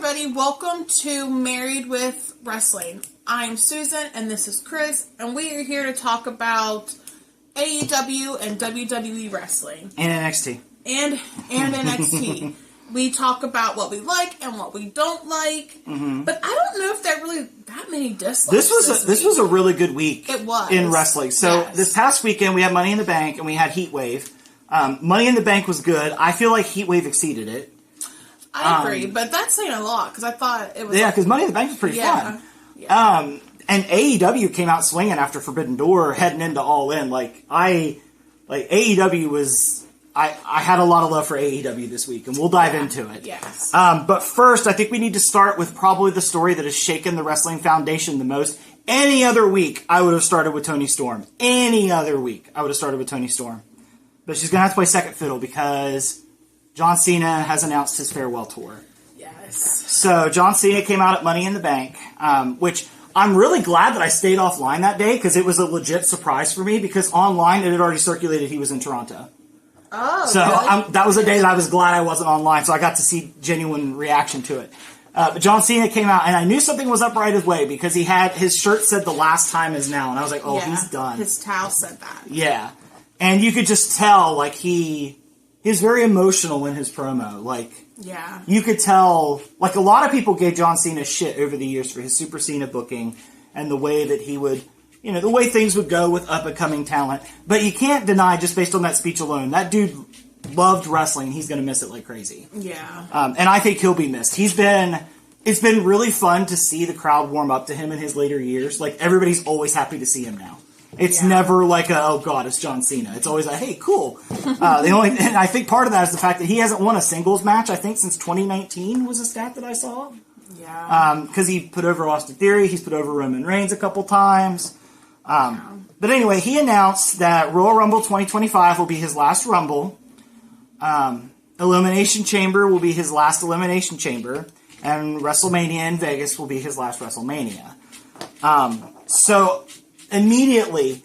everybody, welcome to Married with Wrestling. I'm Susan and this is Chris, and we are here to talk about AEW and WWE wrestling. And NXT. And NXT. We talk about what we like and what we don't like, but I don't know if there are really that many dislikes. This was a really good week. It was. In wrestling. So This past weekend we had Money in the Bank and we had Heatwave. Money in the Bank was good. I feel like Heatwave exceeded it. I agree, but that's saying a lot because I thought it was. Yeah, because Money in the Bank was pretty fun. Yeah. And AEW came out swinging after Forbidden Door, heading into All In. AEW was. I had a lot of love for AEW this week, and we'll dive into it. Yes. But first, I think we need to start with probably the story that has shaken the wrestling foundation the most. Any other week, I would have started with Toni Storm. Any other week, I would have started with Toni Storm. But she's going to have to play second fiddle because John Cena has announced his farewell tour. Yes. So John Cena came out at Money in the Bank, which I'm really glad that I stayed offline that day because it was a legit surprise for me because online it had already circulated he was in Toronto. Oh, so really? That was a day that I was glad I wasn't online, so I got to see genuine reaction to it. But John Cena came out, and I knew something was up right away because he had his shirt said "The last time is now," and I was like, "Oh, he's done." His towel said that. Yeah, and you could just tell he was very emotional in his promo. You could tell a lot of people gave John Cena shit over the years for his Super Cena booking and the way that he would. The way things would go with up-and-coming talent. But you can't deny, just based on that speech alone, that dude loved wrestling, and he's going to miss it like crazy. Yeah. And I think he'll be missed. It's been really fun to see the crowd warm up to him in his later years. Everybody's always happy to see him now. It's never oh God, it's John Cena. It's always hey, cool. And I think part of that is the fact that he hasn't won a singles match, I think, since 2019 was a stat that I saw. Yeah. Because he put over Austin Theory, he's put over Roman Reigns a couple times. But anyway, he announced that Royal Rumble 2025 will be his last Rumble. Elimination Chamber will be his last Elimination Chamber. And WrestleMania in Vegas will be his last WrestleMania. So immediately,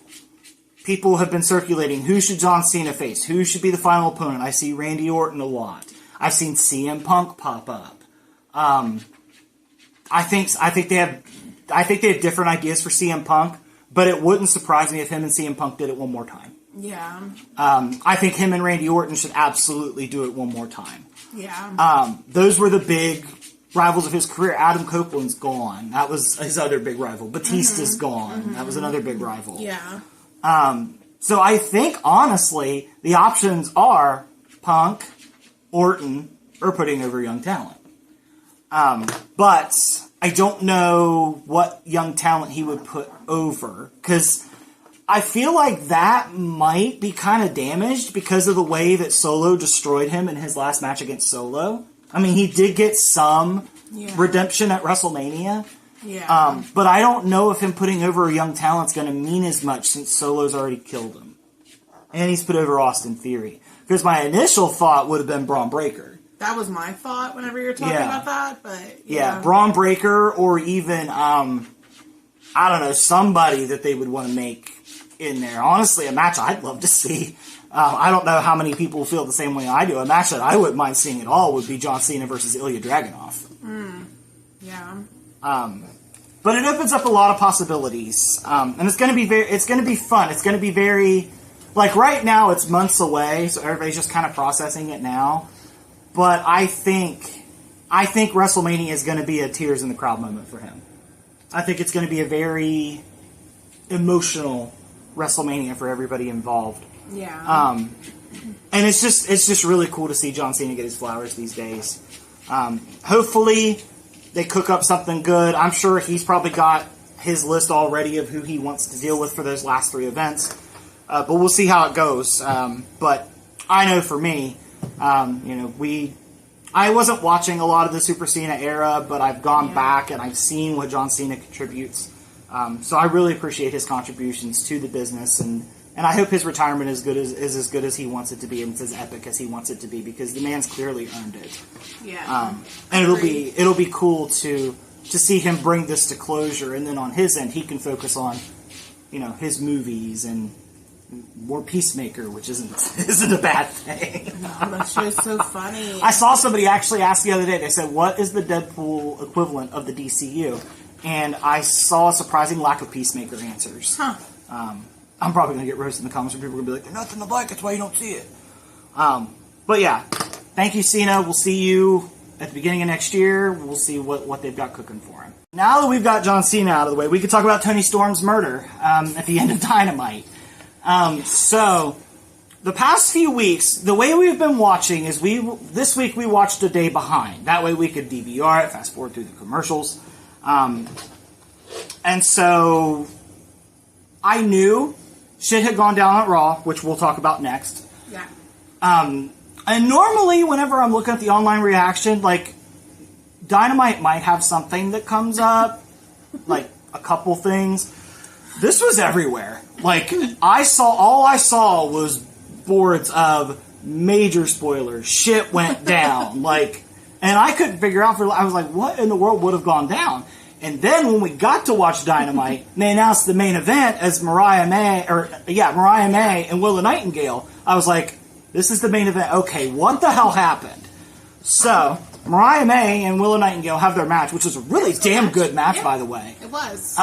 people have been circulating, who should John Cena face? Who should be the final opponent? I see Randy Orton a lot. I've seen CM Punk pop up. I think they have different ideas for CM Punk. But it wouldn't surprise me if him and CM Punk did it one more time. Yeah. I think him and Randy Orton should absolutely do it one more time. Yeah. Those were the big rivals of his career. Adam Copeland's gone. That was his other big rival. Batista's gone. Mm-hmm. That was another big rival. Yeah. So I think, honestly, the options are Punk, Orton, or putting over young talent. But I don't know what young talent he would put over, because I feel like that might be kind of damaged because of the way that Solo destroyed him in his last match against Solo. I mean, he did get some redemption at WrestleMania. Yeah. But I don't know if him putting over a young talent's going to mean as much since Solo's already killed him. And he's put over Austin Theory. Because my initial thought would have been Braun Breaker. That was my thought whenever you were talking about that, but... Yeah, Braun Breaker or even, I don't know, somebody that they would want to make in there. Honestly, a match I'd love to see. I don't know how many people feel the same way I do. A match that I wouldn't mind seeing at all would be John Cena versus Ilya Dragunov. Yeah. But it opens up a lot of possibilities. And it's going to be fun. It's going to be very... right now, it's months away, so everybody's just kind of processing it now. But I think WrestleMania is going to be a tears in the crowd moment for him. I think it's going to be a very emotional WrestleMania for everybody involved. Yeah. And it's just really cool to see John Cena get his flowers these days. Hopefully they cook up something good. I'm sure he's probably got his list already of who he wants to deal with for those last 3 events. But we'll see how it goes. But I know for me, I wasn't watching a lot of the Super Cena era, but I've gone back and I've seen what John Cena contributes. So I really appreciate his contributions to the business, and I hope his retirement is as good as he wants it to be, and it's as epic as he wants it to be, because the man's clearly earned it. Yeah. And it'll be cool to see him bring this to closure, and then on his end he can focus on, his movies and more Peacemaker, which isn't a bad thing. That show's so funny. I saw somebody actually ask the other day, they said, what is the Deadpool equivalent of the DCU? And I saw a surprising lack of Peacemaker answers. Huh. I'm probably going to get roasted in the comments where people are going to be like, there's nothing to like, that's why you don't see it. But yeah, thank you, Cena. We'll see you at the beginning of next year. We'll see what they've got cooking for him. Now that we've got John Cena out of the way, we could talk about Toni Storm's murder at the end of Dynamite. So, the past few weeks, the way we've been watching is this week we watched a day behind. That way we could DVR it, fast forward through the commercials. And so, I knew shit had gone down at Raw, which we'll talk about next. Yeah. And normally, whenever I'm looking at the online reaction, like, Dynamite might have something that comes up, like a couple things. This was everywhere. Like, all I saw was boards of major spoilers. Shit went down. Like, and I couldn't figure out, I was like, what in the world would have gone down? And then when we got to watch Dynamite, they announced the main event as Mariah May and Willow Nightingale. I was like, this is the main event. Okay, what the hell happened? So, Mariah May and Willow Nightingale have their match, which was a really damn good match, by the way. It was.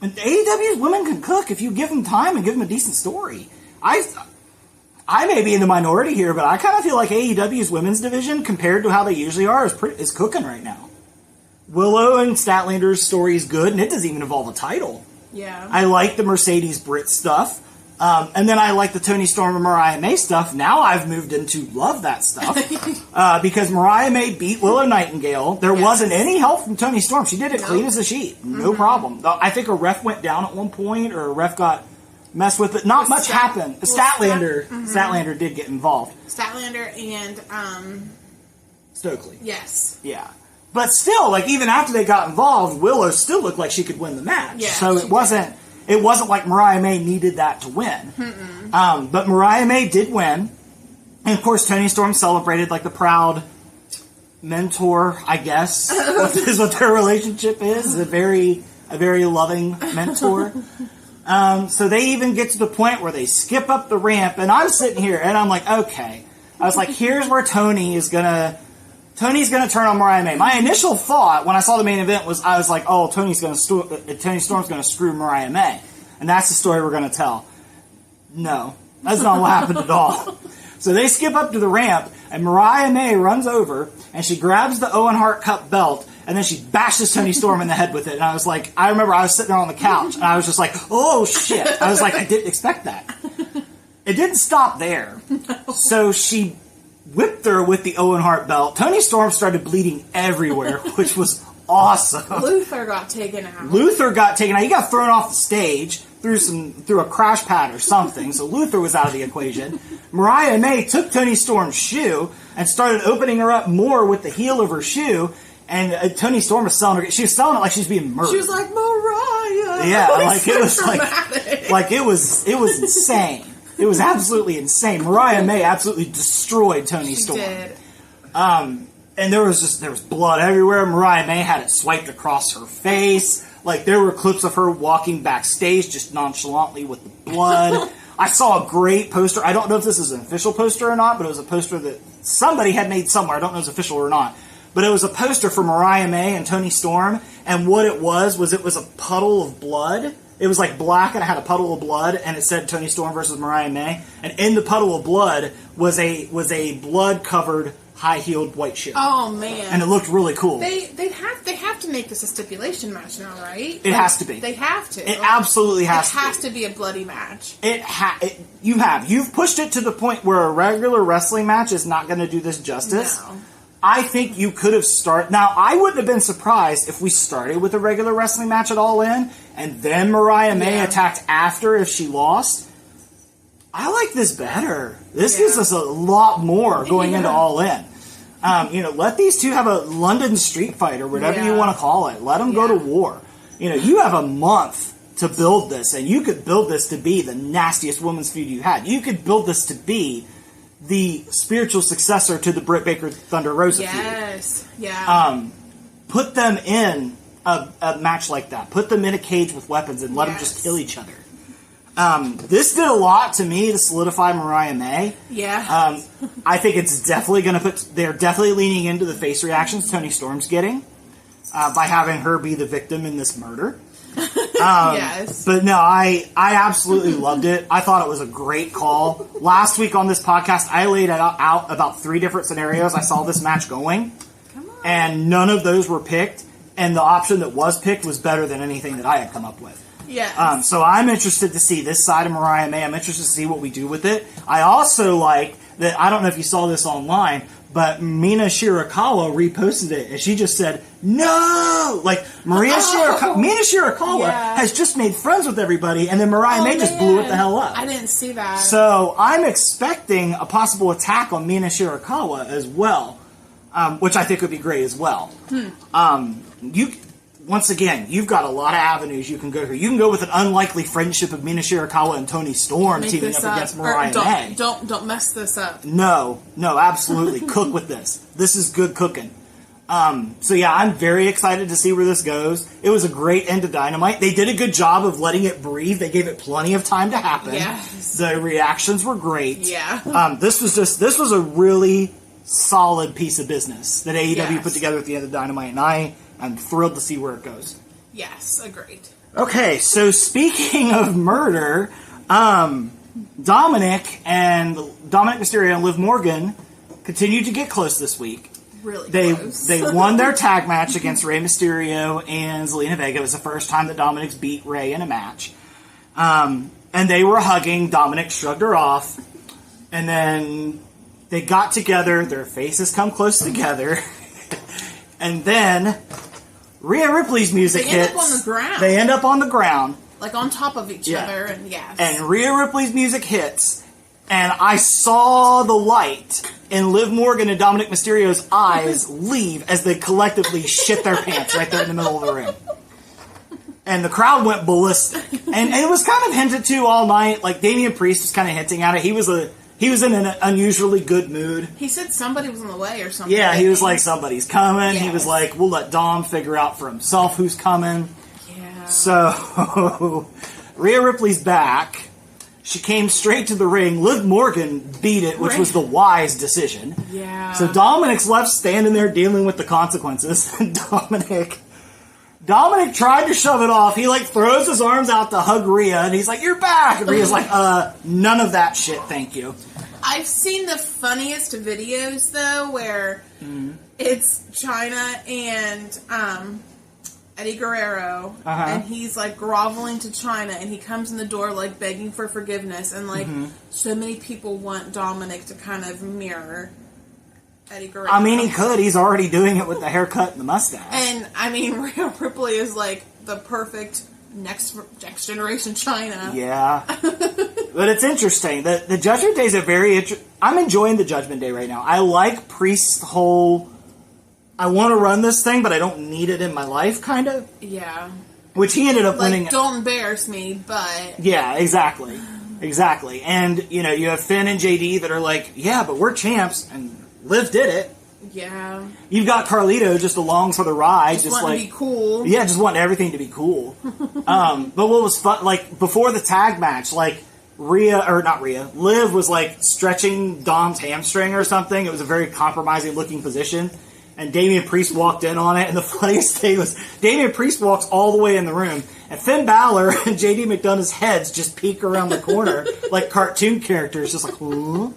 And AEW's women can cook if you give them time and give them a decent story. I may be in the minority here, but I kind of feel like AEW's women's division, compared to how they usually are, is cooking right now. Willow and Statlander's story is good, and it doesn't even involve a title. Yeah. I like the Mercedes Britt stuff. And then I like the Toni Storm and Mariah May stuff. Now I've moved into love that stuff. Because Mariah May beat Willow Nightingale. There wasn't any help from Toni Storm. She did it clean as a sheet. No problem. I think a ref went down at one point, or a ref got messed with it. Not much happened. Statlander did get involved. Statlander and Stokely. Yes. Yeah. But still, like, even after they got involved, Willow still looked like she could win the match. Yeah, so it wasn't like Mariah May needed that to win. But Mariah May did win. And of course, Toni Storm celebrated like the proud mentor, I guess, is what their relationship is. A very loving mentor. So they even get to the point where they skip up the ramp, and I'm sitting here and I'm like, okay. I was like, here's where Toni's gonna turn on Mariah May. My initial thought when I saw the main event was, I was like, oh, Toni Storm's gonna screw Mariah May. And that's the story we're gonna tell. No. That's not what happened at all. So they skip up to the ramp, and Mariah May runs over, and she grabs the Owen Hart Cup belt, and then she bashes Toni Storm in the head with it. And I was like, I remember I was sitting there on the couch, and I was just like, oh shit. I was like, I didn't expect that. It didn't stop there. No. So she whipped her with the Owen Hart belt. Toni Storm started bleeding everywhere, which was awesome. Luther got taken out. He got thrown off the stage through a crash pad or something, so Luther was out of the equation. Mariah May took Toni Storm's shoe and started opening her up more with the heel of her shoe, and Toni Storm was selling her. She was selling it like she's being murdered. She was like, Mariah! Yeah, like it was like it was insane. It was absolutely insane. Mariah May absolutely destroyed Toni Storm. She did. And there was blood everywhere. Mariah May had it swiped across her face. Like, there were clips of her walking backstage just nonchalantly with the blood. I saw a great poster. I don't know if this is an official poster or not, but it was a poster that somebody had made somewhere. I don't know if it's official or not. But it was a poster for Mariah May and Toni Storm. And what it was a puddle of blood. It was like black, and it had a puddle of blood, and it said Toni Storm versus Mariah May. And in the puddle of blood was a blood-covered, high-heeled white shoe. Oh man! And it looked really cool. They have to make this a stipulation match now, right? It has to be. They have to. It absolutely has to. It has to be a bloody match. You've pushed it to the point where a regular wrestling match is not going to do this justice. No. I think you could have started... Now, I wouldn't have been surprised if we started with a regular wrestling match at All In, and then Mariah May attacked after if she lost. I like this better. This gives us a lot more going into All In. Let these two have a London street fight or whatever you want to call it. Let them go to war. You have a month to build this, and you could build this to be the nastiest women's feud you had. You could build this to be the spiritual successor to the Britt Baker Thunder Rosa feud. Yes, yeah. Put them in a match like that. Put them in a cage with weapons and let them just kill each other. This did a lot to me to solidify Mariah May. Yeah. I think it's definitely going to they're definitely leaning into the face reactions Toni Storm's getting by having her be the victim in this murder. Yes. But no, I absolutely loved it. I thought it was a great call. Last week on this podcast, I laid out about 3 different scenarios I saw this match going. Come on. And none of those were picked. And the option that was picked was better than anything that I had come up with. Yes. So I'm interested to see this side of Mariah May. I'm interested to see what we do with it. I also like that, I don't know if you saw this online, but Mina Shirakawa reposted it, and she just said, no! Like, Mina Shirakawa has just made friends with everybody, and then Mariah May just blew it the hell up. I didn't see that. So I'm expecting a possible attack on Mina Shirakawa as well, which I think would be great as well. Once again, you've got a lot of avenues you can go through. You can go with an unlikely friendship of Mina Shirakawa and Toni Storm teaming up against Mariah May. Don't mess this up. No, absolutely. Cook with this. This is good cooking. So yeah, I'm very excited to see where this goes. It was a great end to Dynamite. They did a good job of letting it breathe. They gave it plenty of time to happen. Yes. The reactions were great. Yeah. This was a really solid piece of business that AEW put together at the end of Dynamite, and I'm thrilled to see where it goes. Yes, agreed. Okay, so speaking of murder, Dominic Mysterio and Liv Morgan continued to get close this week. Really close. They won their tag match against Rey Mysterio and Zelina Vega. It was the first time that Dominic's beat Rey in a match. And they were hugging. Dominic shrugged her off. And then they got together. Their faces come close together. And then Rhea Ripley's music hits. They end up on the ground. They end up on the ground. Like on top of each other, and yes. And Rhea Ripley's music hits, and I saw the light in Liv Morgan and Dominic Mysterio's eyes leave as they collectively shit their pants right there in the middle of the ring. And the crowd went ballistic. And it was kind of hinted to all night, like Damian Priest was kind of hinting at it. He was in an unusually good mood. He said somebody was on the way or something. Yeah, he was like, somebody's coming. Yes. He was like, we'll let Dom figure out for himself who's coming. Yeah. So, Rhea Ripley's back. She came straight to the ring. Liv Morgan beat it, which was the wise decision. Yeah. So Dominic's left standing there dealing with the consequences. Dominic tried to shove it off. He, throws his arms out to hug Rhea, and he's like, you're back! And Rhea's like, none of that shit, thank you. I've seen the funniest videos, though, where it's Chyna and Eddie Guerrero, and he's, groveling to Chyna, and he comes in the door, begging for forgiveness, and, so many people want Dominic to kind of mirror Eddie Guerrero. I mean, he could. He's already doing it with the haircut and the mustache. And, I mean, Rhea Ripley is, the perfect next generation Chyna. Yeah. But it's interesting. The Judgment Day is a very I'm enjoying the Judgment Day right now. I like Priest's whole, I want to run this thing, but I don't need it in my life, kind of. Yeah. Which he ended up winning. Don't embarrass me, but... Yeah, exactly. Exactly. And, you have Finn and JD that are like, yeah, but we're champs, and Liv did it. Yeah. You've got Carlito just along for the ride. Just wanting to be cool. Yeah, just wanting everything to be cool. But what was fun, before the tag match, Liv was, stretching Dom's hamstring or something. It was a very compromising looking position. And Damian Priest walked in on it. And the funniest thing was, Damian Priest walks all the way in the room. And Finn Balor and JD McDonough's heads just peek around the corner like cartoon characters. Just ooh.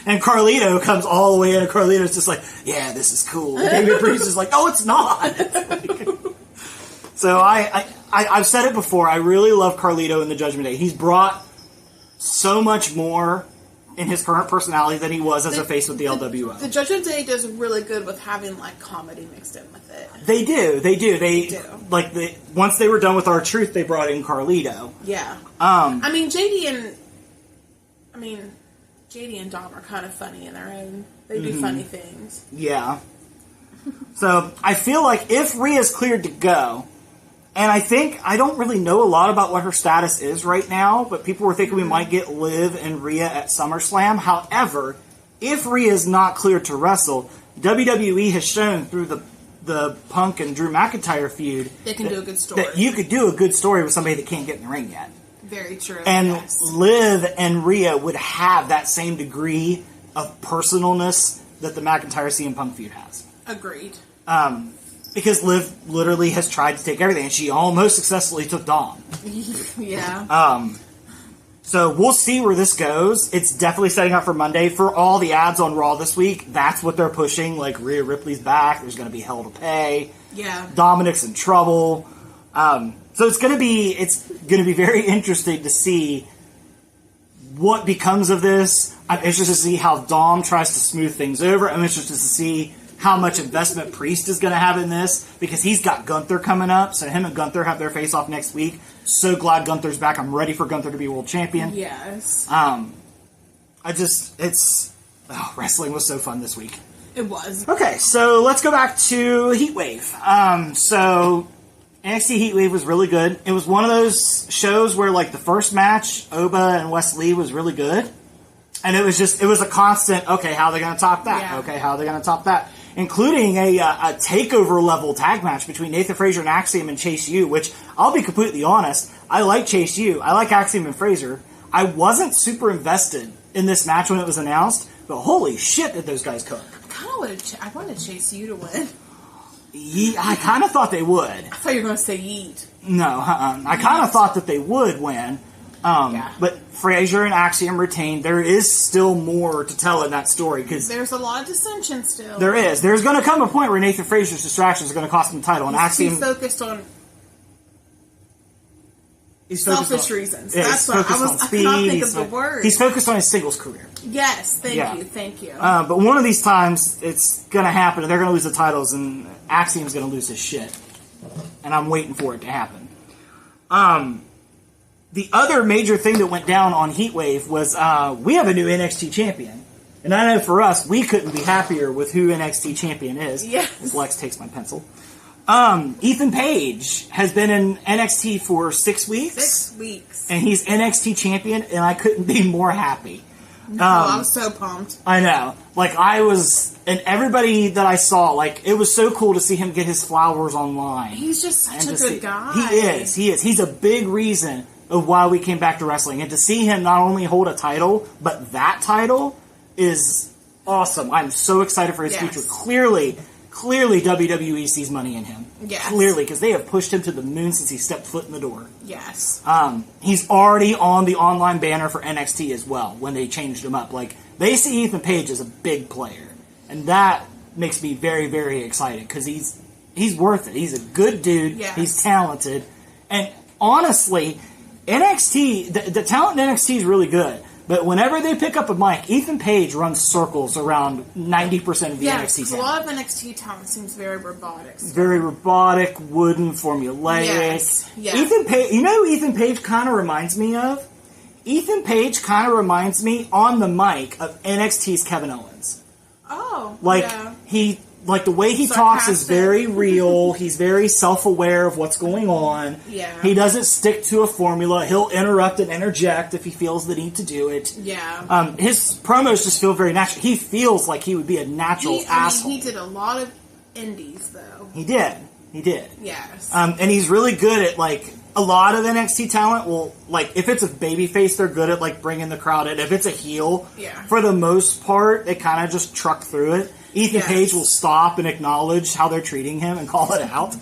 And Carlito comes all the way in, and Carlito's just like, yeah, this is cool. And Damian Priest is like, no, it's not. So I've said it before, I really love Carlito in the Judgment Day. He's brought so much more in his current personality than he was as a face with the LWO. The Judgment Day does really good with having, comedy mixed in with it. They do. Once they were done with R-Truth, they brought in Carlito. Yeah. JD and Dom are kind of funny in their own. They do funny things. Yeah. So, I feel like if Rhea's cleared to go, and I don't really know a lot about what her status is right now, but people were thinking we might get Liv and Rhea at SummerSlam. However, if Rhea's not cleared to wrestle, WWE has shown through the the Punk and Drew McIntyre feud, they can do a good story. That you could do a good story with somebody that can't get in the ring yet. Very true. And yes. Liv and Rhea would have that same degree of personalness that the McIntyre CM Punk feud has. Agreed. Because Liv literally has tried to take everything, and she almost successfully took Dom. Yeah. So we'll see where this goes. It's definitely setting up for Monday. For all the ads on Raw this week, that's what they're pushing. Like, Rhea Ripley's back. There's going to be hell to pay. Yeah. Dominic's in trouble. So it's going to be very interesting to see what becomes of this. I'm interested to see how Dom tries to smooth things over. I'm interested to see how much investment Priest is going to have in this, because he's got Gunther coming up. So him and Gunther have their face-off next week. So glad Gunther's back. I'm ready for Gunther to be world champion. Yes. Wrestling was so fun this week. It was. Okay, so let's go back to Heatwave. So NXT Heatwave was really good. It was one of those shows where, like, the first match, Oba and Wes Lee, was really good. And it was a constant, okay, how are they going to top that? Yeah. Okay, how are they going to top that? Including a takeover level tag match between Nathan Frazer and Axiom and Chase U, which, I'll be completely honest, I like Chase U. I like Axiom and Frazer. I wasn't super invested in this match when it was announced, but holy shit did those guys cook. I wanted Chase U to win. I kind of thought they would. I thought you were going to say Yeet. No, I kind of thought that they would win. But Frazier and Axiom retained. There is still more to tell in that story, because there's a lot of dissension still. There is. There's going to come a point where Nathan Frazier's distractions are going to cost him the title, and Axiom he's focused on selfish reasons. Yeah, that's what I cannot think of the word. He's focused on his singles career. Yes, thank you. But one of these times, it's going to happen, and they're going to lose the titles, and Axiom's going to lose his shit. And I'm waiting for it to happen. The other major thing that went down on Heatwave was we have a new NXT champion. And I know for us, we couldn't be happier with who NXT champion is. Yes. As Lex takes my pencil. Ethan Paige has been in NXT for 6 weeks. 6 weeks. And he's NXT champion, and I couldn't be more happy. No, I was so pumped. I know. Like, and everybody that I saw, like, it was so cool to see him get his flowers online. He's just such a good guy. He is. He's a big reason of why we came back to wrestling. And to see him not only hold a title, but that title is awesome. I'm so excited for his future. Clearly WWE sees money in him. Yes. Clearly, because they have pushed him to the moon since he stepped foot in the door. Yes. He's already on the online banner for NXT as well, when they changed him up. Like, they see Ethan Paige as a big player. And that makes me very, very excited, because he's worth it. He's a good dude. Yes. He's talented. And honestly, NXT, the talent in NXT is really good. But whenever they pick up a mic, Ethan Paige runs circles around 90% of the NXT talent. A lot of NXT talent seems very robotic. Very robotic, wooden, formulaic. Yes. Ethan Paige, you know who Ethan Paige kind of reminds me of? Ethan Paige kind of reminds me on the mic of NXT's Kevin Owens. Oh, Like the way he talks is very real. He's very self-aware of what's going on. Yeah. He doesn't stick to a formula. He'll interrupt and interject if he feels the need to do it. Yeah. His promos just feel very natural. He feels like he would be a natural asshole. He did a lot of indies, though. He did. Yes. And he's really good at, like, a lot of NXT talent will, like, if it's a babyface, they're good at, like, bringing the crowd in. If it's a heel, for the most part, they kind of just truck through it. Ethan Paige will stop and acknowledge how they're treating him and call it out.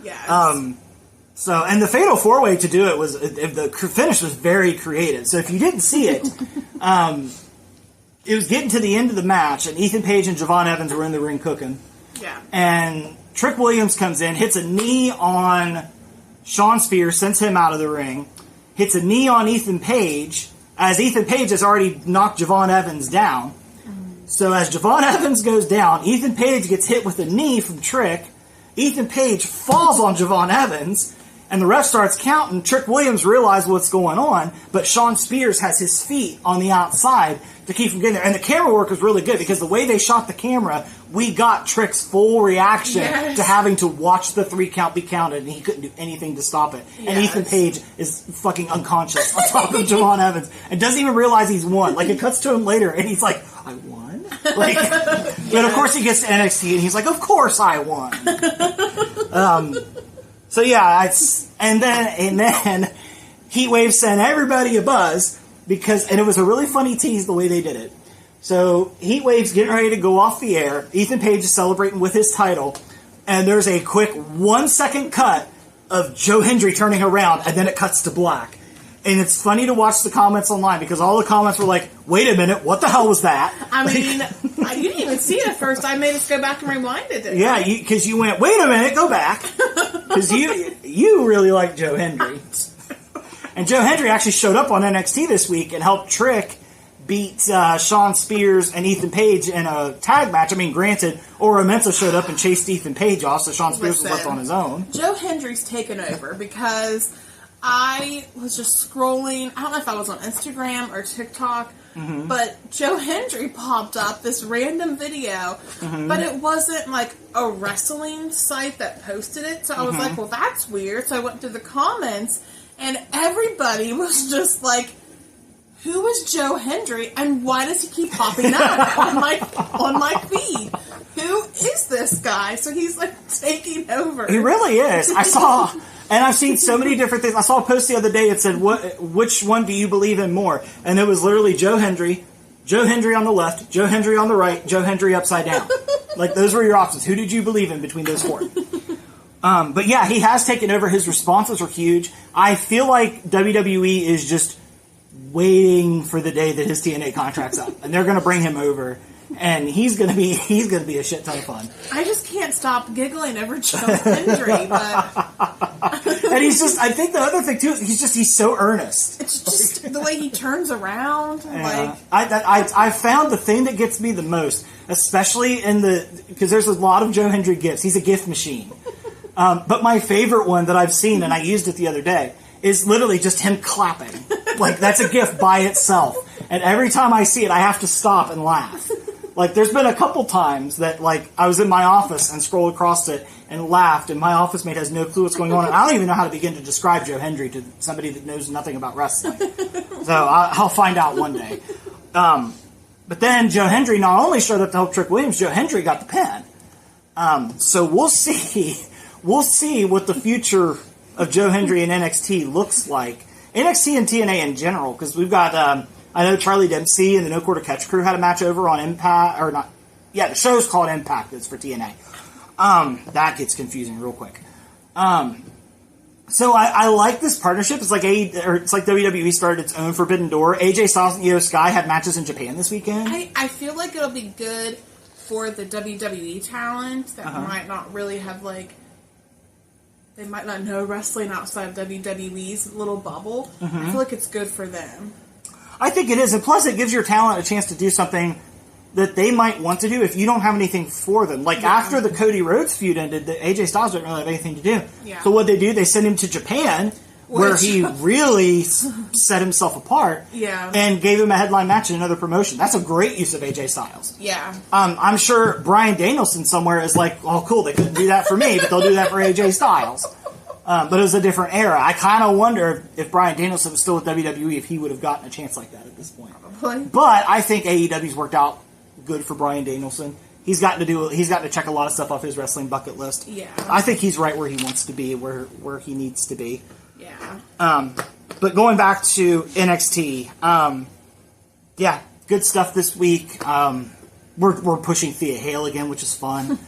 Yes. And the Fatal 4-Way to do it was, the finish was very creative. So if you didn't see it, it was getting to the end of the match, and Ethan Paige and Javon Evans were in the ring cooking. Yeah. And Trick Williams comes in, hits a knee on Sean Spears, sends him out of the ring, hits a knee on Ethan Paige, as Ethan Paige has already knocked Javon Evans down. So as Javon Evans goes down, Ethan Paige gets hit with a knee from Trick. Ethan Paige falls on Javon Evans, and the ref starts counting. Trick Williams realizes what's going on, but Sean Spears has his feet on the outside to keep from getting there. And the camera work was really good, because the way they shot the camera, we got Trick's full reaction to having to watch the 3 count be counted, and he couldn't do anything to stop it. Yes. And Ethan Paige is fucking unconscious on top of Javon Evans and doesn't even realize he's won. Like, it cuts to him later, and he's like, I won? Like, but of course he gets to NXT and he's like, of course I won. So yeah, and then Heatwave sent everybody a buzz and it was a really funny tease the way they did it. So Heatwave's getting ready to go off the air. Ethan Page is celebrating with his title, and there's a quick 1-second cut of Joe Hendry turning around, and then it cuts to black. And it's funny to watch the comments online because all the comments were like, wait a minute, what the hell was that? I mean, you didn't even see it at first. I made us go back and rewind it. Yeah, because you went, wait a minute, go back. Because you really like Joe Hendry. And Joe Hendry actually showed up on NXT this week and helped Trick beat Shawn Spears and Ethan Page in a tag match. I mean, granted, Oro Mensah showed up and chased Ethan Page off, so Shawn Spears was left on his own. Joe Hendry's taken over because I was just scrolling. I don't know if I was on Instagram or TikTok, but Joe Hendry popped up, this random video, but it wasn't like a wrestling site that posted it. So I was like, well, that's weird. So I went through the comments, and everybody was just like, who is Joe Hendry, and why does he keep popping up on my feed? Who is this guy? So he's like taking over. He really is. I saw, and I've seen so many different things. I saw a post the other day that said, which one do you believe in more? And it was literally Joe Hendry on the left, Joe Hendry on the right, Joe Hendry upside down. Like, those were your options. Who did you believe in between those four? But yeah, he has taken over. His responses are huge. I feel like WWE is just waiting for the day that his TNA contract's up, and they're going to bring him over, and he's going to be a shit ton of fun. I just can't stop giggling over Joe Hendry, but and he's just, I think the other thing too is he's so earnest. It's just the way he turns around. Yeah. I found the thing that gets me the most, especially because there's a lot of Joe Hendry gifts. He's a gift machine. But my favorite one that I've seen, and I used it the other day, is literally just him clapping. Like, that's a gift by itself. And every time I see it, I have to stop and laugh. Like, there's been a couple times that, like, I was in my office and scrolled across it and laughed, and my office mate has no clue what's going on. And I don't even know how to begin to describe Joe Hendry to somebody that knows nothing about wrestling. So I'll find out one day. But then Joe Hendry not only showed up to help Trick Williams, Joe Hendry got the pin. So we'll see. We'll see what the future of Joe Hendry and NXT looks like. NXT and TNA in general, because we've got, I know Charlie Dempsey and the No Quarter Catch crew had a match over on Impact, or not, yeah, the show's called Impact, it's for TNA. That gets confusing real quick. So I like this partnership. It's like WWE started its own Forbidden Door. AJ Styles and Io Sky had matches in Japan this weekend. I feel like it'll be good for the WWE talent that might not really have, like, they might not know wrestling outside of WWE's little bubble. I feel like it's good for them. I think it is. And plus, it gives your talent a chance to do something that they might want to do if you don't have anything for them. Like, after the Cody Rhodes feud ended, the AJ Styles didn't really have anything to do. Yeah. So what they do, they send him to Japan, where he really set himself apart, and gave him a headline match in another promotion. That's a great use of AJ Styles. Yeah. I'm sure Bryan Danielson somewhere is like, oh, cool, they couldn't do that for me, but they'll do that for AJ Styles. But it was a different era. I kind of wonder if Bryan Danielson was still with WWE, if he would have gotten a chance like that at this point. Probably. But I think AEW's worked out good for Bryan Danielson. He's gotten to check a lot of stuff off his wrestling bucket list. Yeah. I think he's right where he wants to be, where he needs to be. Yeah. But going back to NXT, yeah, good stuff this week. We're pushing Thea Hale again, which is fun.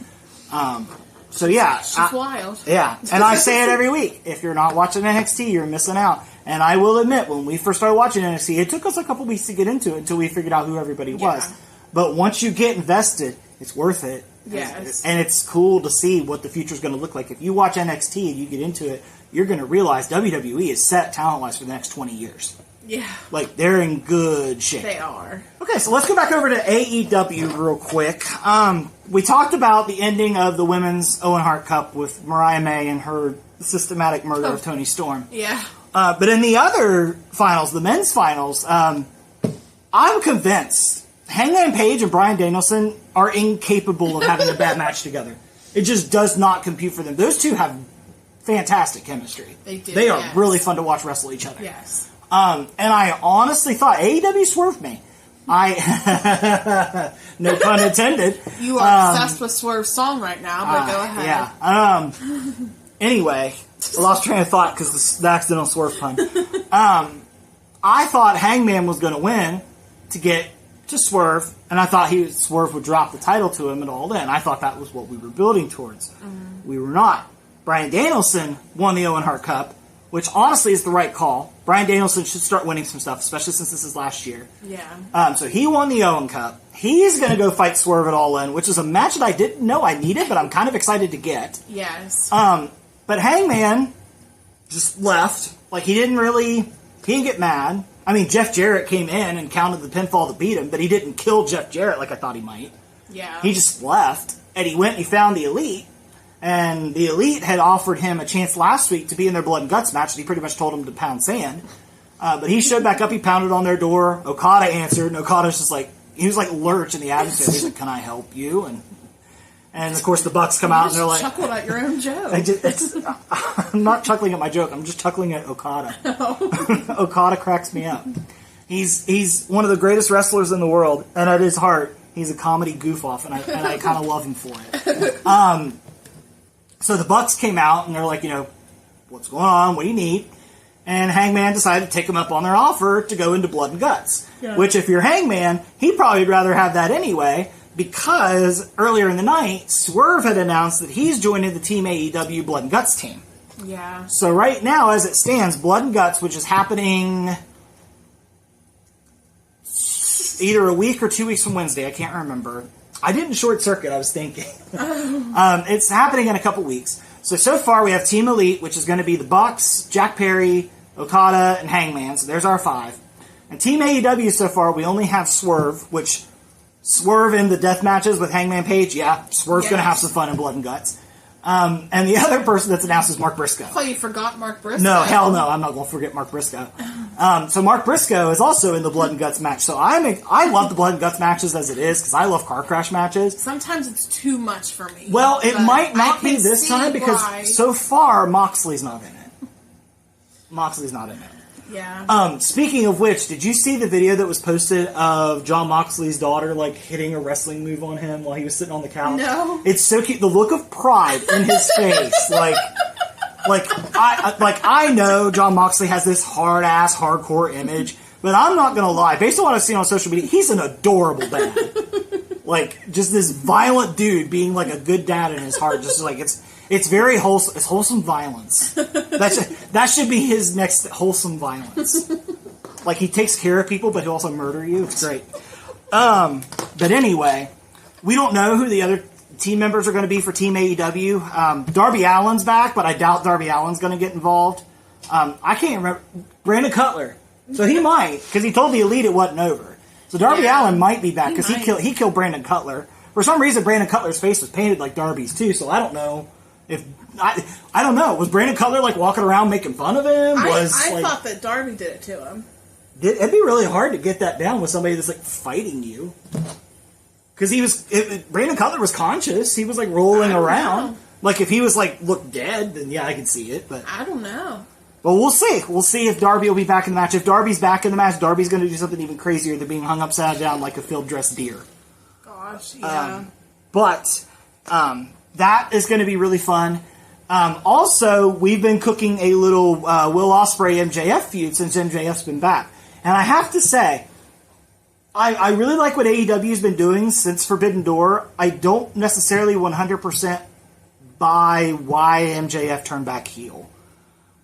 So yeah, she's wild. Yeah, and I say it every week. If you're not watching NXT, you're missing out. And I will admit, when we first started watching NXT, it took us a couple weeks to get into it until we figured out who everybody was. But once you get invested, it's worth it. Yes. And it's cool to see what the future is going to look like. If you watch NXT and you get into it, you're going to realize WWE is set talent-wise for the next 20 years. Yeah. Like, they're in good shape. They are. Okay, so let's go back over to AEW real quick. We talked about the ending of the Women's Owen Hart Cup with Mariah May and her systematic murder of Toni Storm. Yeah. But in the other finals, the men's finals, I'm convinced Hangman Page and Bryan Danielson are incapable of having a bad match together. It just does not compute for them. Those two have fantastic chemistry. They do. They are really fun to watch wrestle each other. Yes. And I honestly thought AEW swerved me. No pun intended. You are obsessed with Swerve's song right now, but go ahead. Yeah. Anyway, I lost train of thought because the accidental Swerve pun. I thought Hangman was going to win to get to Swerve, and I thought Swerve would drop the title to him and all that. And I thought that was what we were building towards. Mm-hmm. We were not. Bryan Danielson won the Owen Hart Cup, which honestly is the right call. Bryan Danielson should start winning some stuff, especially since this is last year. Yeah. So he won the Owen Cup. He's going to go fight Swerve at All In, which is a match that I didn't know I needed, but I'm kind of excited to get. Yes. But Hangman just left. Like, he didn't get mad. I mean, Jeff Jarrett came in and counted the pinfall to beat him, but he didn't kill Jeff Jarrett like I thought he might. Yeah. He just left, and he went and he found the Elite, and the Elite had offered him a chance last week to be in their Blood and Guts match, and he pretty much told him to pound sand. But he showed back up, he pounded on their door, Okada answered, and Okada's just like, he was like Lurch in the atmosphere. He's like, can I help you? And of course the Bucks come out and they're like... You chuckled at your own joke. I'm not chuckling at my joke. I'm just chuckling at Okada. Oh. Okada cracks me up. He's one of the greatest wrestlers in the world, and at his heart, he's a comedy goof-off, and I kind of love him for it. So the Bucks came out, and they're like, what's going on? What do you need? And Hangman decided to take him up on their offer to go into Blood and Guts. Yeah. Which, if you're Hangman, he'd probably rather have that anyway, because earlier in the night, Swerve had announced that he's joining the Team AEW Blood and Guts team. Yeah. So right now, as it stands, Blood and Guts, which is happening either a week or 2 weeks from Wednesday, I can't remember. I didn't short circuit, I was thinking. It's happening in a couple weeks. So far we have Team Elite, which is going to be the Bucks, Jack Perry, Okada, and Hangman. So there's our 5. And Team AEW so far, we only have Swerve, which... Swerve in the death matches with Hangman Page, yeah. Swerve's going to have some fun in Blood and Guts. And the other person that's announced is Mark Briscoe. Oh, you forgot Mark Briscoe? No, hell no. I'm not going to forget Mark Briscoe. So Mark Briscoe is also in the Blood and Guts match. So I love the Blood and Guts matches as it is because I love car crash matches. Sometimes it's too much for me. Well, it might not be this time because so far Moxley's not in it. Moxley's not in it. Yeah. Speaking of which, did you see the video that was posted of Jon Moxley's daughter hitting a wrestling move on him while he was sitting on the couch? No. It's so cute. The look of pride in his face, I know Jon Moxley has this hard ass hardcore image, but I'm not gonna lie. Based on what I've seen on social media, he's an adorable dad. Just this violent dude being a good dad in his heart. Just it's very wholesome. It's wholesome violence. That should be his next wholesome violence. He takes care of people, but he'll also murder you. It's great. But anyway, we don't know who the other team members are going to be for Team AEW. Darby Allin's back, but I doubt Darby Allin's going to get involved. I can't remember. Brandon Cutler. So he might, because he told the Elite it wasn't over. So Darby Allin might be back, because he killed Brandon Cutler. For some reason, Brandon Cutler's face was painted like Darby's, too, so I don't know. I don't know. Was Brandon Cutler walking around making fun of him? I thought that Darby did it to him. It'd be really hard to get that down with somebody that's fighting you. Because Brandon Cutler was conscious. He was rolling around. Know. If he was looked dead, then yeah, I could see it. But I don't know. But we'll see. We'll see if Darby will be back in the match. If Darby's back in the match, Darby's going to do something even crazier than being hung upside down like a field-dressed deer. Gosh, yeah. That is going to be really fun. Also, we've been cooking a little Will Ospreay MJF feud since MJF's been back. And I have to say, I really like what AEW's been doing since Forbidden Door. I don't necessarily 100% buy why MJF turned back heel.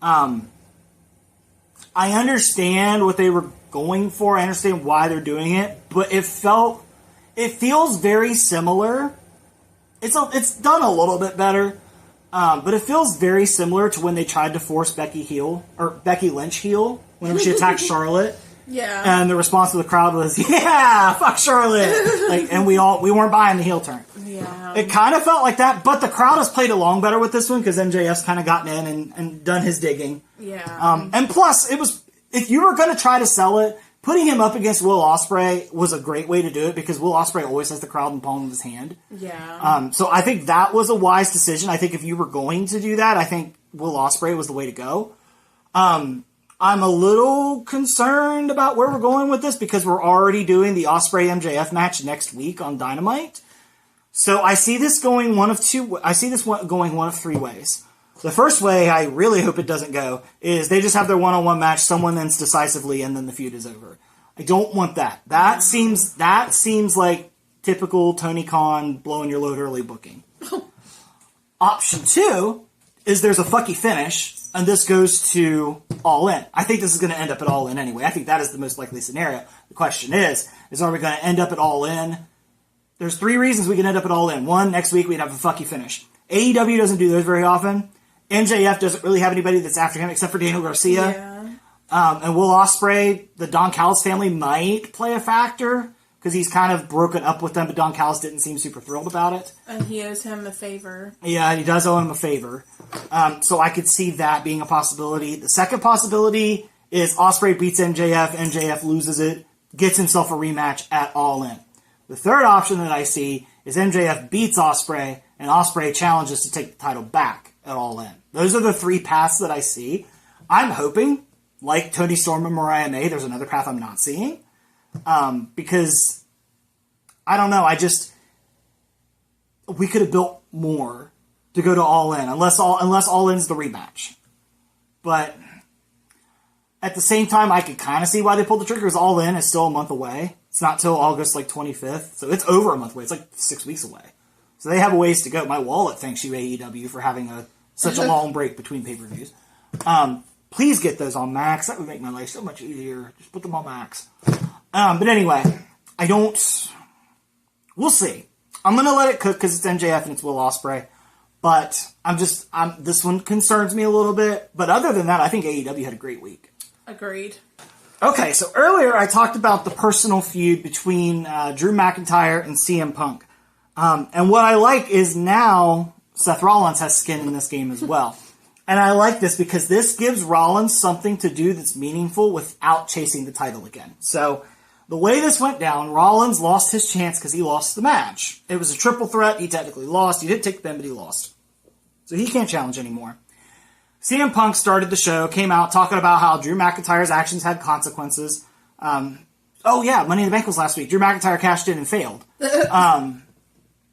I understand what they were going for. I understand why they're doing it. But it feels very similar. It's done a little bit better. But it feels very similar to when they tried to force Becky Lynch heel whenever she attacked Charlotte. Yeah. And the response of the crowd was, yeah, fuck Charlotte. And we weren't buying the heel turn. Yeah. It kind of felt like that, but the crowd has played along better with this one because MJF's kind of gotten in and done his digging. Yeah. And plus, if you were going to try to sell it, putting him up against Will Ospreay was a great way to do it because Will Ospreay always has the crowd in the palm of his hand. Yeah. So I think that was a wise decision. I think if you were going to do that, I think Will Ospreay was the way to go. I'm a little concerned about where we're going with this because we're already doing the Ospreay MJF match next week on Dynamite. So I see this going going one of three ways. The first way, I really hope it doesn't go, is they just have their one-on-one match, someone ends decisively, and then the feud is over. I don't want that. That seems like typical Tony Khan blowing your load early booking. Option 2 is there's a fucky finish, and this goes to All In. I think this is going to end up at All In anyway. I think that is the most likely scenario. The question is are we going to end up at All In? There's 3 reasons we can end up at All In. 1, next week we'd have a fucky finish. AEW doesn't do those very often. MJF doesn't really have anybody that's after him except for Daniel Garcia. Yeah. And Will Ospreay, the Don Callis family might play a factor because he's kind of broken up with them, but Don Callis didn't seem super thrilled about it. And he owes him a favor. Yeah, he does owe him a favor. So I could see that being a possibility. The second possibility is Ospreay beats MJF, MJF loses it, gets himself a rematch at All In. The third option that I see is MJF beats Ospreay, and Ospreay challenges to take the title back at All In. Those are the 3 paths that I see. I'm hoping, like Toni Storm and Mariah May, there's another path I'm not seeing. Because, I don't know, we could have built more to go to All In, unless All In's the rematch. But, at the same time, I could kind of see why they pulled the trigger, because All In is still a month away. It's not till August, 25th, so it's over a month away. It's 6 weeks away. So they have a ways to go. My wallet thanks you, AEW, for having such a long break between pay-per-views. Please get those on Max. That would make my life so much easier. Just put them on Max. But anyway, we'll see. I'm going to let it cook because it's MJF and it's Will Ospreay. But this one concerns me a little bit. But other than that, I think AEW had a great week. Agreed. Okay, so earlier I talked about the personal feud between Drew McIntyre and CM Punk. And what I like is now Seth Rollins has skin in this game as well. And I like this because this gives Rollins something to do that's meaningful without chasing the title again. So the way this went down, Rollins lost his chance because he lost the match. It was a triple threat. He technically lost. He didn't take the pin, but he lost. So he can't challenge anymore. CM Punk started the show, came out talking about how Drew McIntyre's actions had consequences. Money in the Bank was last week. Drew McIntyre cashed in and failed.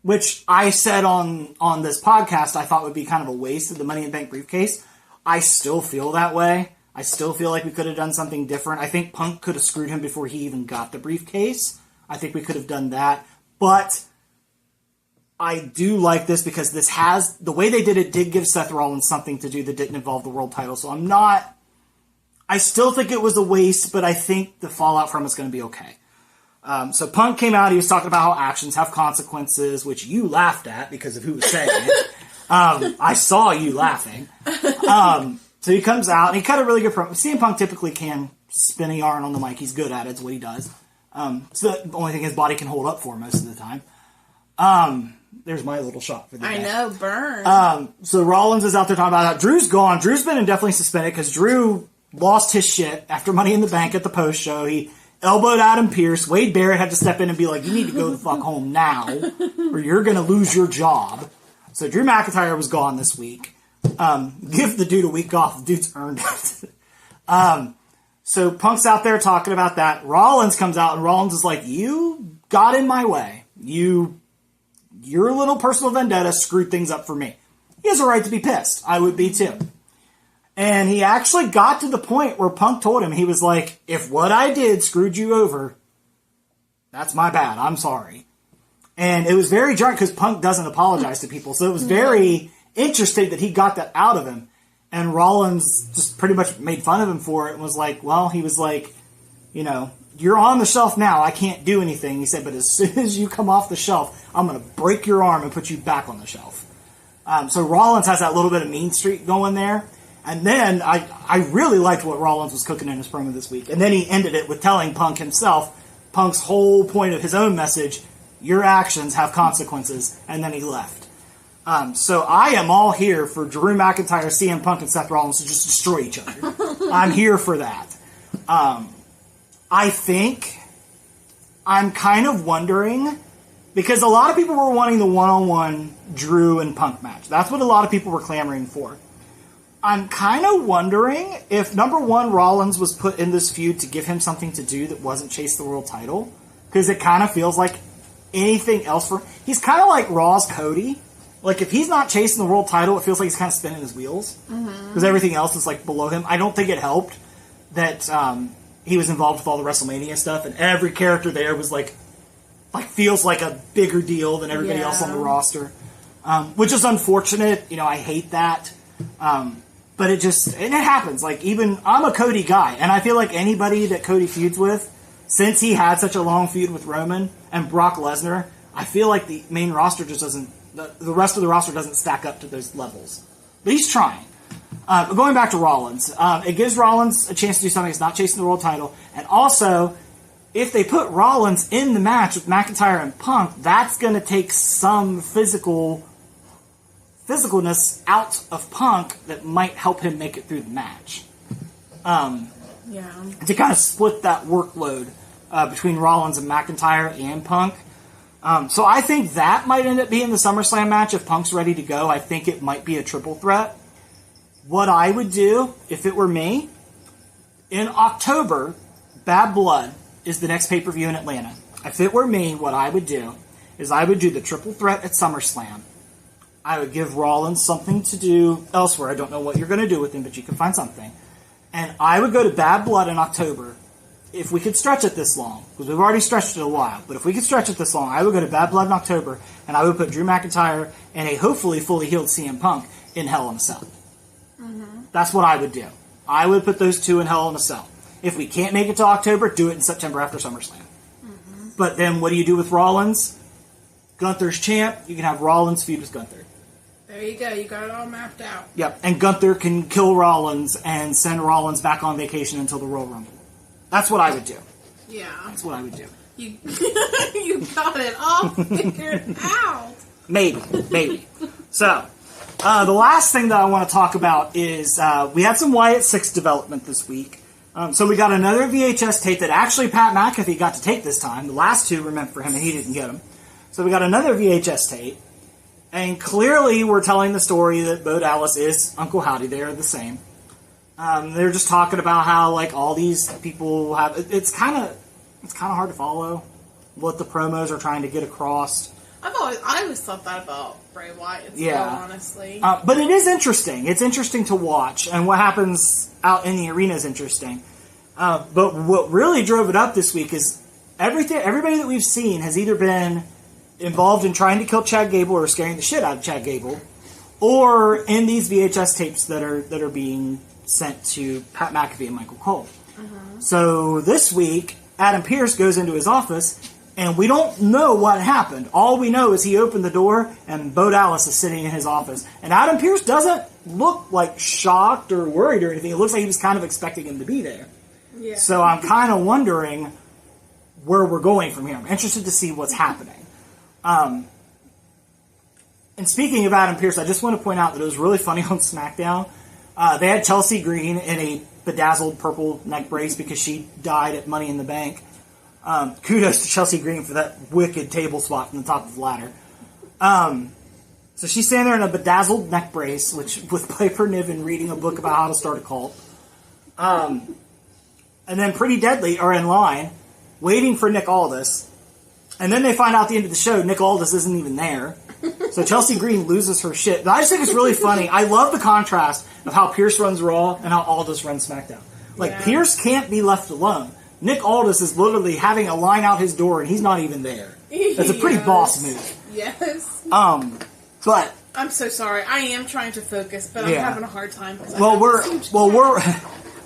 Which I said on this podcast I thought would be kind of a waste of the Money in the Bank briefcase. I still feel that way. I still feel like we could have done something different. I think Punk could have screwed him before he even got the briefcase. I think we could have done that. But I do like this because the way they did it did give Seth Rollins something to do that didn't involve the world title. So I still think it was a waste, but I think the fallout from it's going to be okay. So Punk came out, he was talking about how actions have consequences, which you laughed at because of who was saying it. I saw you laughing. So he comes out, and he cut a really good promo. CM Punk typically can spin a yarn on the mic. He's good at it. It's what he does. So the only thing his body can hold up for most of the time. There's my little shot for the day. I know, burn. So Rollins is out there talking about how Drew's gone. Drew's been indefinitely suspended because Drew lost his shit after Money in the Bank at the post show. He elbowed Adam Pearce. Wade Barrett had to step in and be like, you need to go the fuck home now or you're going to lose your job. So Drew McIntyre was gone this week. Give the dude a week off. The dude's earned it. So Punk's out there talking about that. Rollins comes out and Rollins is like, you got in my way. Your little personal vendetta screwed things up for me. He has a right to be pissed. I would be too. And he actually got to the point where Punk told him, he was like, if what I did screwed you over, that's my bad. I'm sorry. And it was very jarring because Punk doesn't apologize to people. So it was very interesting that he got that out of him. And Rollins just pretty much made fun of him for it and was like, well, he was like, you're on the shelf now. I can't do anything. He said, but as soon as you come off the shelf, I'm going to break your arm and put you back on the shelf. So Rollins has that little bit of mean streak going there. And then I really liked what Rollins was cooking in his promo this week. And then he ended it with telling Punk himself, Punk's whole point of his own message, your actions have consequences. And then he left. So I am all here for Drew McIntyre, CM Punk, and Seth Rollins to just destroy each other. I'm here for that. I think I'm kind of wondering, because a lot of people were wanting the one-on-one Drew and Punk match. That's what a lot of people were clamoring for. I'm kind of wondering if, number one, Rollins was put in this feud to give him something to do that wasn't chase the world title. Because it kind of feels like anything else for... He's kind of like Raw's Cody. Like, if he's not chasing the world title, it feels like he's kind of spinning his wheels. Because everything else is, like, below him. I don't think it helped that he was involved with all the WrestleMania stuff. And every character there was, like feels like a bigger deal than everybody else on the roster. Which is unfortunate. You know, I hate that. But it happens. Like, even, I'm a Cody guy, and I feel like anybody that Cody feuds with, since he had such a long feud with Roman and Brock Lesnar, I feel like the main roster just doesn't, the rest of the roster doesn't stack up to those levels. But he's trying. But going back to Rollins, it gives Rollins a chance to do something that's not chasing the world title, and also, if they put Rollins in the match with McIntyre and Punk, that's going to take some physicalness out of Punk that might help him make it through the match. To kind of split that workload between Rollins and McIntyre and Punk. So I think that might end up being the SummerSlam match if Punk's ready to go. I think it might be a triple threat. What I would do, if it were me, in October, Bad Blood is the next pay-per-view in Atlanta. If it were me, what I would do is I would do the triple threat at SummerSlam. I would give Rollins something to do elsewhere. I don't know what you're going to do with him, but you can find something. And I would go to Bad Blood in October, if we could stretch it this long, because we've already stretched it a while, but if we could stretch it this long, I would go to Bad Blood in October, and I would put Drew McIntyre and a hopefully fully healed CM Punk in Hell in a Cell. That's what I would do. I would put those two in Hell in a Cell. If we can't make it to October, do it in September after SummerSlam. But then what do you do with Rollins? Gunther's champ, you can have Rollins feud with Gunther. There you go. You got it all mapped out. Yep, and Gunther can kill Rollins and send Rollins back on vacation until the Royal Rumble. That's what I would do. Yeah. That's what I would do. You got it all figured out. Maybe. So, the last thing that I want to talk about is we had some Wyatt 6 development this week. So we got another VHS tape that actually Pat McAfee got to take this time. The last two were meant for him and he didn't get them. So we got another VHS tape. And clearly we're telling the story that Bo Dallas is Uncle Howdy. They're the same. They're just talking about how like all these people have... It's kind of hard to follow what the promos are trying to get across. I always thought that about Bray Wyatt, honestly. But it is interesting. It's interesting to watch, and what happens out in the arena is interesting. But what really drove it up this week is everybody that we've seen has either been involved in trying to kill Chad Gable or scaring the shit out of Chad Gable, or in these VHS tapes that are being sent to Pat McAfee and Michael Cole. So this week, Adam Pearce goes into his office, and we don't know what happened. All we know is he opened the door, and Bo Dallas is sitting in his office. And Adam Pearce doesn't look like shocked or worried or anything. It looks like he was kind of expecting him to be there. Yeah. So I'm kind of wondering where we're going from here. I'm interested to see what's happening. And speaking of Adam Pearce, I just want to point out that it was really funny on SmackDown. They had Chelsea Green in a bedazzled purple neck brace because she died at Money in the Bank. Kudos to Chelsea Green for that wicked table spot from the top of the ladder. So she's standing there in a bedazzled neck brace, with Piper Niven reading a book about how to start a cult. And then Pretty Deadly are in line, waiting for Nick Aldis. And then they find out at the end of the show, Nick Aldis isn't even there. So Chelsea Green loses her shit. But I just think it's really funny. I love the contrast of how Pearce runs Raw and how Aldis runs SmackDown. Like, Pearce can't be left alone. Nick Aldis is literally having a line out his door, and he's not even there. That's a pretty boss move. Yes. But I'm so sorry. I am trying to focus, but I'm having a hard time.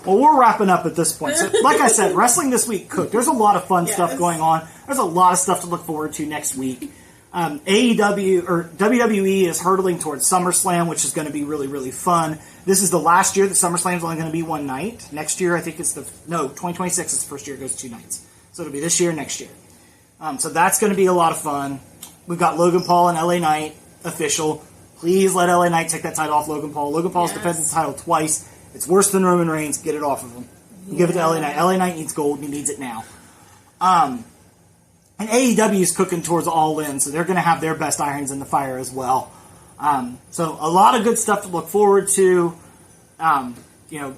We're wrapping up at this point. So, like I said, wrestling this week cooked. There's a lot of fun stuff going on. There's a lot of stuff to look forward to next week. AEW or WWE is hurtling towards SummerSlam, which is going to be really, really fun. This is the last year that SummerSlam is only going to be one night. Next year, I think 2026 is the first year it goes 2 nights. So it'll be this year, next year. So that's going to be a lot of fun. We've got Logan Paul and LA Knight official. Please let LA Knight take that title off Logan Paul. Logan Paul's defended the title twice. It's worse than Roman Reigns. Get it off of him. Give it to LA Knight. LA Knight needs gold, and he needs it now. And AEW is cooking towards All In, so they're going to have their best irons in the fire as well. So a lot of good stuff to look forward to. you know,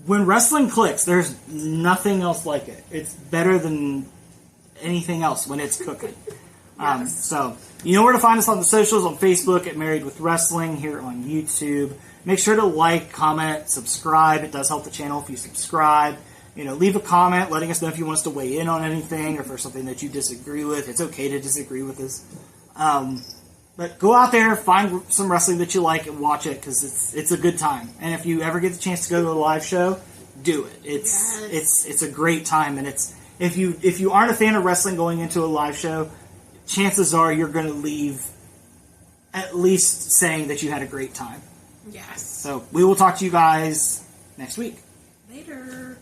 when wrestling clicks, there's nothing else like it. It's better than anything else when it's cooking. Yes. So, you know where to find us on the socials, on Facebook at Married with Wrestling, here on YouTube. Make sure to like, comment, subscribe. It does help the channel if you subscribe. You know, leave a comment letting us know if you want us to weigh in on anything or if there's something that you disagree with. It's okay to disagree with us. But go out there, find some wrestling that you like, and watch it because it's a good time. And if you ever get the chance to go to a live show, do it. It's a great time, and if you aren't a fan of wrestling going into a live show, chances are you're going to leave at least saying that you had a great time. Yes. So we will talk to you guys next week. Later.